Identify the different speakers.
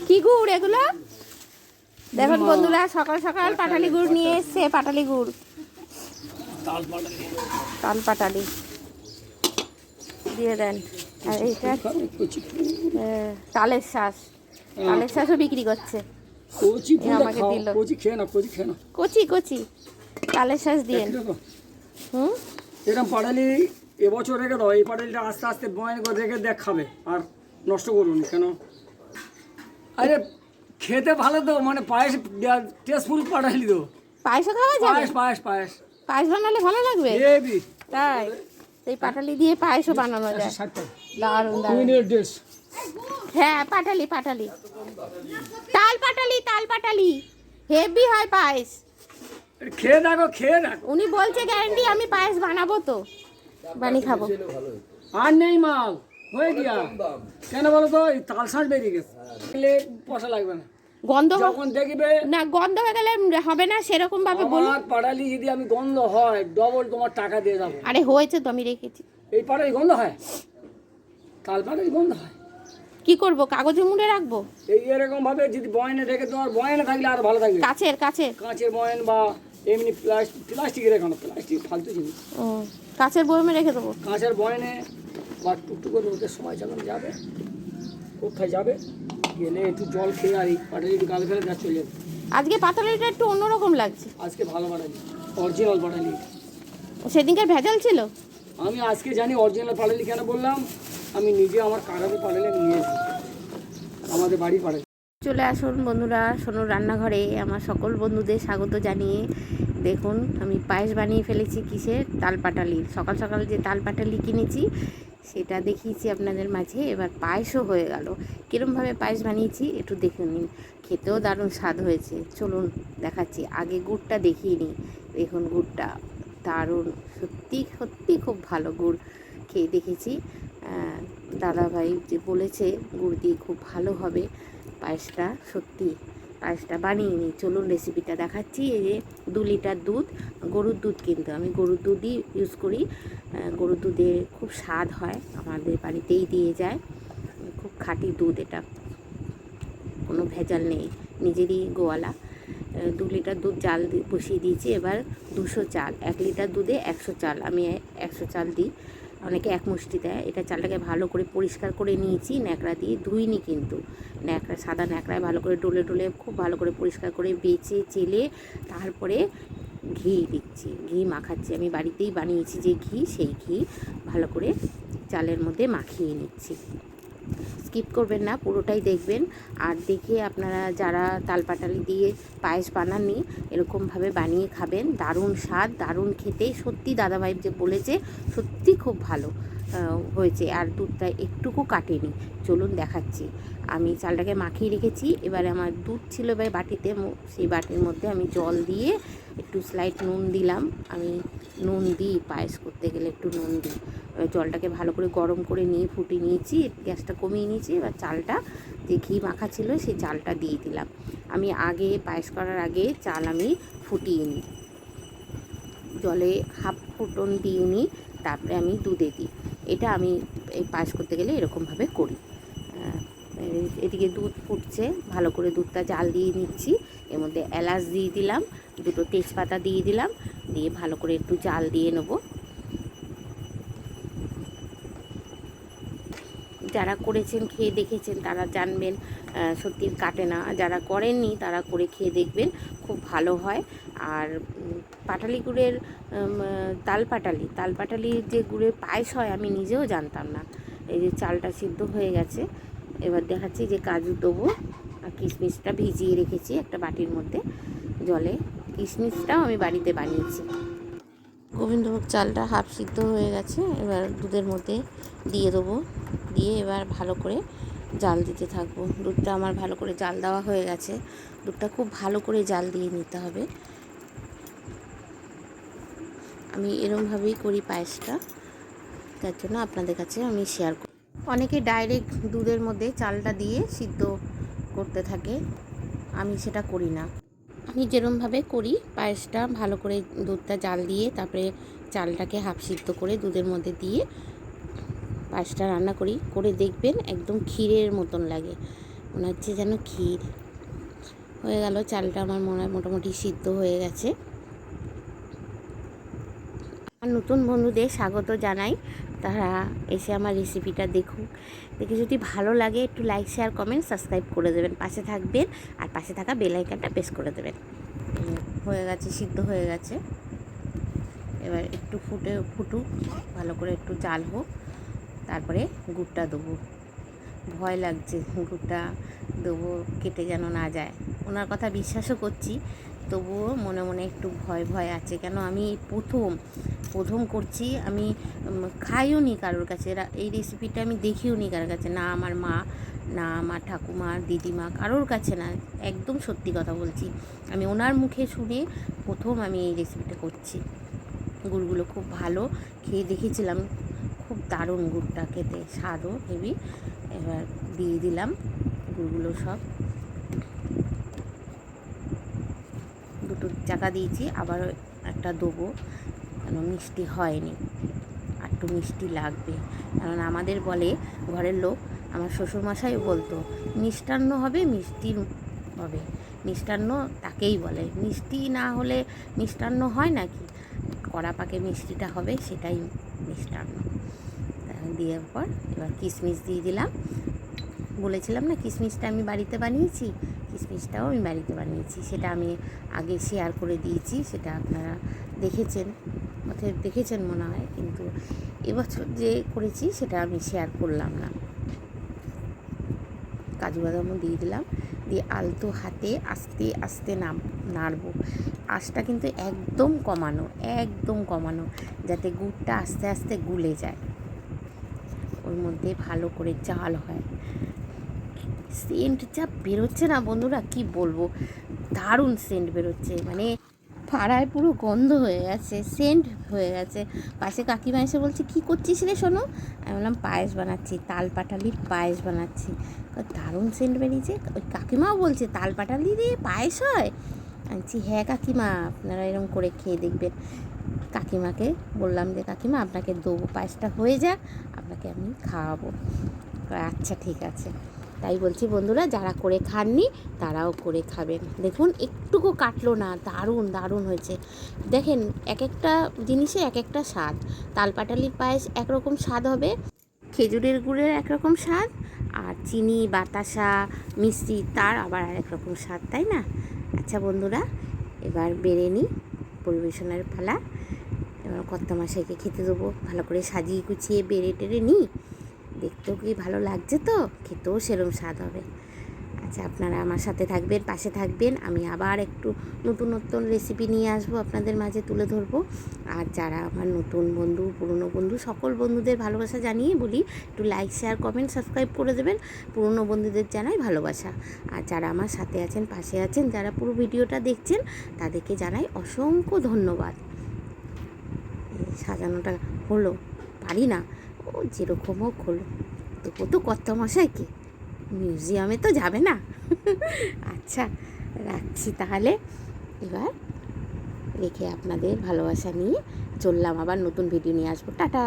Speaker 1: কি গুড় এগুলো? দেখুন বন্ধুরা, সকাল সকাল পাটালি গুড় নিয়ে এসছে। পাটালি গুড়, তাল পাটালি দিয়ে দেন। আর এইটা তালের শ্বাস, তালের শ্বাসও বিক্রি করছে। আমাকে দিল কচি কচি তালের শ্বাস দিয়ে। হুম,
Speaker 2: এরকম পাটালি এবছর রেখে দাও। এই পাটালিটা আস্তে আস্তে বয়ন করে রেখে দেখ খাবে, আর নষ্ট করুন কেন। আরে খেতে ভালো তো, মানে পায়েস টেস্টফুল পাটালি তো।
Speaker 1: পায়েসও খাওয়া যাবে?
Speaker 2: পায়েস পায়েস পায়েস
Speaker 1: পায়েস বানালে ভালো লাগবে
Speaker 2: হেভি।
Speaker 1: তাই এই পাটালি দিয়ে পায়েসও বানানো যায়।
Speaker 2: 60 টাকা
Speaker 1: দারুণ
Speaker 2: 2
Speaker 1: দারুণ।
Speaker 2: Minute dish.
Speaker 1: হ্যাঁ, পাটালি পাটালি, তাল পাটালি, তাল পাটালি হেভি হয় পায়েস।
Speaker 2: খেয়ে দেখো, খেয়ে দেখো।
Speaker 1: উনি বলছে গ্যারান্টি, আমি পায়েস বানাবো তো, বানিয়ে খাবো।
Speaker 2: আর নেই মাল, হয়ে গিয়া কেন বলো তো, এই তাল শাঁস বেরিয়ে গেছে, পয়সা লাগবে না।
Speaker 1: গন্ধ
Speaker 2: যখন দেখবে
Speaker 1: না, গন্ধ হয়ে গেলে হবে না সেরকম ভাবে বলুন।
Speaker 2: আমার পাটালি যদি আমি গন্ধ হয়, ডবল তোমার টাকা দিয়ে যাবো।
Speaker 1: আরে হয়েছে তো, আমি রেখেছি।
Speaker 2: এই পাটালি গন্ধ হয়, তাল পাটালি গন্ধ হয়।
Speaker 1: কি করব, কাগজে মুড়ে রাখবো?
Speaker 2: এই এরকম ভাবে যদি বয়নে রেখে তোমার, বয়নে থাকলে আর ভালো থাকবে।
Speaker 1: কাচের কাচের
Speaker 2: কাঁচের বয়ন বা এমনি প্লাস্টিকের, এখন প্লাস্টিক ফালতু জিনিস।
Speaker 1: ও, কাচের বয়মে রেখে দেবো।
Speaker 2: কাঁচের বয়নে বা টুকটুক করে ওদের সময় যখন যাবে, কোথায় যাবে গেলে একটু জল খেয়ে আর এই পাটালি একটু গাল ফেলে যা চলে যাবে।
Speaker 1: আজকে পাতালিটা একটু অন্যরকম লাগছে।
Speaker 2: আজকে ভালো পাটালি, অরিজিনাল পাটালি।
Speaker 1: সেদিনকার ভেজাল ছিল।
Speaker 2: আমি আজকে জানি অরিজিনাল পাটালি কেন বললাম, আমি নিজে আমার কারাতে পাটালি নিয়ে এসেছি, আমাদের বাড়ি পাটালি।
Speaker 1: চলে আসুন বন্ধুরা সোনুর রান্নাঘরে, আমার সকল বন্ধুদের স্বাগত জানিয়ে। দেখুন আমি পায়েস বানিয়ে ফেলেছি কিসের, তাল পাটালির। সকাল সকাল যে তাল পাটালি কিনেছি সেটা দেখিয়েছি আপনাদের মাঝে। এবার পায়েসও হয়ে গেল। কীরমভাবে পায়েস বানিয়েছি একটু দেখে নিন, খেতেও দারুণ স্বাদ হয়েছে। চলুন দেখাচ্ছি, আগে গুড়টা দেখিয়ে নিই। দেখুন গুড়টা দারুণ, সত্যি সত্যি খুব ভালো গুড়। খেয়ে দেখেছি, দাদাভাই যে বলেছে গুড় দিয়ে খুব ভালো হবে পায়েসটা। সত্যি পায়েসটা বানিয়ে নিই, চলুন রেসিপিটা দেখাচ্ছি। এই যে 2 লিটার দুধ, গরুর দুধ, কিন্তু আমি গরুর দুধই ইউজ করি। গরুর দুধে খুব স্বাদ হয়, আমাদের বাড়িতেই দিয়ে যায়। খুব খাঁটি দুধ, এটা কোনো ভেজাল নেই, নিজেরই গোয়ালা। 2 লিটার দুধ জাল বসিয়ে দিয়েছি। এবার 200 চাল, 1 লিটার দুধে 100 চাল, আমি 100 চাল দিই। অনেকে 1 মুষ্টি দেয়। এটা চালটাকে ভালো করে পরিষ্কার করে নিয়েছি, ন্যাকড়া দিয়ে ধুইনি কিন্তু, ন্যাকড়া, সাদা ন্যাকড়ায় ভালো করে ডলে ডলে খুব ভালো করে পরিষ্কার করে বেছে চেলে তারপরে ঘি দিচ্ছি, ঘি মাখাচ্ছি। আমি বাড়িতেই বানিয়েছি যে ঘি, সেই ঘি ভালো করে চালের মধ্যে মাখিয়ে নিচ্ছি। স্কিপ করবেন না, পুরোটাই দেখবেন। আর দেখে আপনারা যারা তালপাটালি দিয়ে পায়েস বানাননি, এরকমভাবে বানিয়ে খাবেন, দারুণ স্বাদ, দারুণ খেতে। সত্যি দাদাভাই যে বলেছে সত্যি খুব ভালো হয়েছে, আর দুধটা একটুকু কাটেনি। চলুন দেখাচ্ছি। আমি চালটাকে মাখিয়ে রেখেছি। এবারে আমার দুধ ছিল এবার বাটিতে, সেই বাটির মধ্যে আমি জল দিয়ে একটু স্লাইড নুন দিলাম। আমি নুন দিই, পায়েস করতে গেলে একটু নুন দিই। জলটাকে ভালো করে গরম করে নিয়ে ফুটিয়ে নিয়েছি, গ্যাসটা কমিয়ে নিয়েছি। এবার চালটা যে ঘি মাখা ছিল সেই চালটা দিয়ে দিলাম। আমি আগে পায়েস করার আগে চাল আমি ফুটিয়ে নিই, জলে হাফ ফুটন দিয়ে নিই, তারপরে আমি দুধে দিই। এটা আমি এই পায়েস করতে গেলে এরকমভাবে করি। এদিকে দুধ ফুটছে, ভালো করে দুধটা জাল দিয়ে নিচ্ছি। এর মধ্যে এলাচ দিয়ে দিলাম, 2টো তেজপাতা দিয়ে দিলাম, দিয়ে ভালো করে একটু জাল দিয়ে নেবো। যারা করেছেন, খেয়ে দেখেছেন, তারা জানবেন সত্যি কাটে না। যারা করেননি তারা করে খেয়ে দেখবেন, খুব ভালো হয়। আর পাটালি গুড়ের তালপাটালির যে গুড়ের পায়েস হয় আমি নিজেও জানতাম না। এই যে চালটা সিদ্ধ হয়ে গেছে, এবার দেখাচ্ছি যে কাজু দেবো। আর কিশমিশটা ভিজিয়ে রেখেছি একটা বাটির মধ্যে জলে, কিশমিশটাও আমি বাড়িতে বানিয়েছি। গোবিন্দভোগ চালটা হাফ সিদ্ধ হয়ে গেছে, এবার দুধের মধ্যে দিয়ে দেবো। দিয়ে এবার ভালো করে জাল দিতে থাকবো। দুধটা আমার ভালো করে জাল দেওয়া হয়ে গেছে। দুধটা খুব ভালো করে জাল দিয়ে নিতে হবে। আমি এরমভাবেই করি পায়েসটা, তার জন্য আপনাদের কাছে আমি শেয়ার করি। অনেকে ডাইরেক্ট দুধের মধ্যে চালটা দিয়ে সিদ্ধ করতে থাকে, আমি সেটা করি না। আমি যেরমভাবে করি পায়েসটা, ভালো করে দুধটা জাল দিয়ে তারপরে চালটাকে হাফ সিদ্ধ করে দুধের মধ্যে দিয়ে পায়েসটা রান্না করি। করে দেখবেন একদম ক্ষীরের মতন লাগে, মনে হচ্ছে যেন ক্ষীর। হয়ে গেল, চালটা আমার মনে হয় মোটামুটি সিদ্ধ হয়ে গেছে। আর নতুন বন্ধুদের স্বাগত জানাই, তারা এসে আমার রেসিপিটা দেখুক, দেখে যদি ভালো লাগে একটু লাইক শেয়ার কমেন্ট সাবস্ক্রাইব করে দেবেন, পাশে থাকবেন আর পাশে থাকা বেল আইকনটা প্রেস করে দেবেন। হয়ে গেছে, সিদ্ধ হয়ে গেছে। এবার একটু ফুটুক, ভালো করে একটু জাল হোক, তারপরে গুড়টা দেবো। ভয় লাগছে গুড়টা দেবো কেটে যেন না যায়। ওনার কথা বিশ্বাসও করছি, তবুও মনে মনে একটু ভয় ভয় আছে। কেন আমি প্রথম করছি, আমি খাইও নি কারোর কাছে, এই রেসিপিটা আমি দেখিও নি কারোর কাছে, না আমার মা, না আমার ঠাকুমা, দিদিমা, কারোর কাছে না। একদম সত্যি কথা বলছি, আমি ওনার মুখে শুনে প্রথম আমি এই রেসিপিটা করছি। গুড়গুলো খুব ভালো, খেয়ে দেখেছিলাম, খুব দারুণ গুড়টা খেতে, স্বাদও হেভি। এবার দিয়ে দিলাম গুড়গুলো সব, দুটো চাকা দিয়েছি, আবার একটা দেবো, কেন মিষ্টি হয়নি, আর একটু মিষ্টি লাগবে। কারণ আমাদের বলে ঘরের লোক, আমার শ্বশুরমশাইও বলতো মিষ্টান্ন হবে, মিষ্টি হবে, মিষ্টান্ন তাকেই বলে, মিষ্টি না হলে মিষ্টান্ন হয় নাকি? কড়া পাকে মিষ্টিটা হবে, সেটাই মিষ্টান্ন। দেওয়ার পর এবার কিশমিশ দিয়ে দিলাম। বলেছিলাম না কিশমিশটা আমি বাড়িতে বানিয়েছি, কিশমিশটাও আমি বাড়িতে বানিয়েছি, সেটা আমি আগে শেয়ার করে দিয়েছি, সেটা আপনারা দেখেছেন মনে হয়, কিন্তু এবছর যে করেছি সেটা আমি শেয়ার করলাম না। কাজু বাদামও দিয়ে দিলাম, দিয়ে আলতো হাতে আস্তে আস্তে নাড়বো। আঁচটা কিন্তু একদম কমানো, যাতে গুড়টা আস্তে আস্তে গুলে যায়, ওর মধ্যে ভালো করে জাল হয়। সেন্ট যা বেরোচ্ছে না বন্ধুরা, কি বলবো, দারুণ সেন্ট বেরোচ্ছে, মানে পাড়ায় পুরো গন্ধ হয়ে গেছে, সেন্ট হয়ে গেছে। পাশে কাকিমা এসে বলছে কী করছিস রে শোনো? আমি বললাম পায়েস বানাচ্ছি, তাল পাটালির পায়েস বানাচ্ছি। দারুণ সেন্ট বেরিয়েছে। ওই কাকিমাও বলছে তাল পাটালি রে পায়েস হয়? আমি বলছি হ্যাঁ কাকিমা, আপনারা এরকম করে খেয়ে দেখবেন। কাকিমাকে বললাম যে কাকিমা আপনাকে দেবো, পায়েসটা হয়ে যাক, আপনাকে আমি খাওয়াবো। আচ্ছা ঠিক আছে। তাই বলছি বন্ধুরা, যারা করে খাননি তারাও করে খাবেন। দেখুন একটুকু কাটলো না, দারুণ হয়েছে। দেখেন এক একটা জিনিসে এক একটা স্বাদ। তালপাটালির পায়েস একরকম স্বাদ হবে, খেজুরের গুড়ের একরকম স্বাদ, আর চিনি বাতাসা মিষ্টি তার আবার আরেক রকম স্বাদ, তাই না? আচ্ছা বন্ধুরা, এবার বেড়ে নিই, পরিবেশনের পালা। এবার কর্তামশাইকে খেতে দেবো, ভালো করে সাজিয়ে গুছিয়ে বেড়ে টেড়ে নিই। দেখতেও কি ভালো লাগছে, তো খেতেও সেরকম স্বাদ হবে। আচ্ছা আপনারা আমার সাথে থাকবেন, পাশে থাকবেন, আমি আবার একটু নতুন রেসিপি নিয়ে আসবো, আপনাদের মাঝে তুলে ধরবো। আর যারা আমার নতুন বন্ধু, পুরনো বন্ধু, সকল বন্ধুদের ভালোবাসা জানিয়ে বলি, একটু লাইক শেয়ার কমেন্ট সাবস্ক্রাইব করে দেবেন। পুরনো বন্ধুদের জানাই ভালোবাসা। আর যারা আমার সাথে আছেন, পাশে আছেন, যারা পুরো ভিডিওটা দেখছেন, তাদেরকে জানাই অসংখ্য ধন্যবাদ। সাজানোটা হলো, পারি না, ও যেরকম হোক হলো, তবু তো কর্তামশাইকে, মিউজিয়ামে তো যাবে না। আচ্ছা রাখছি তাহলে, এবার রেখে আপনাদের ভালোবাসা নিয়ে চললাম, আবার নতুন ভিডিও নিয়ে আসবো। টাটা।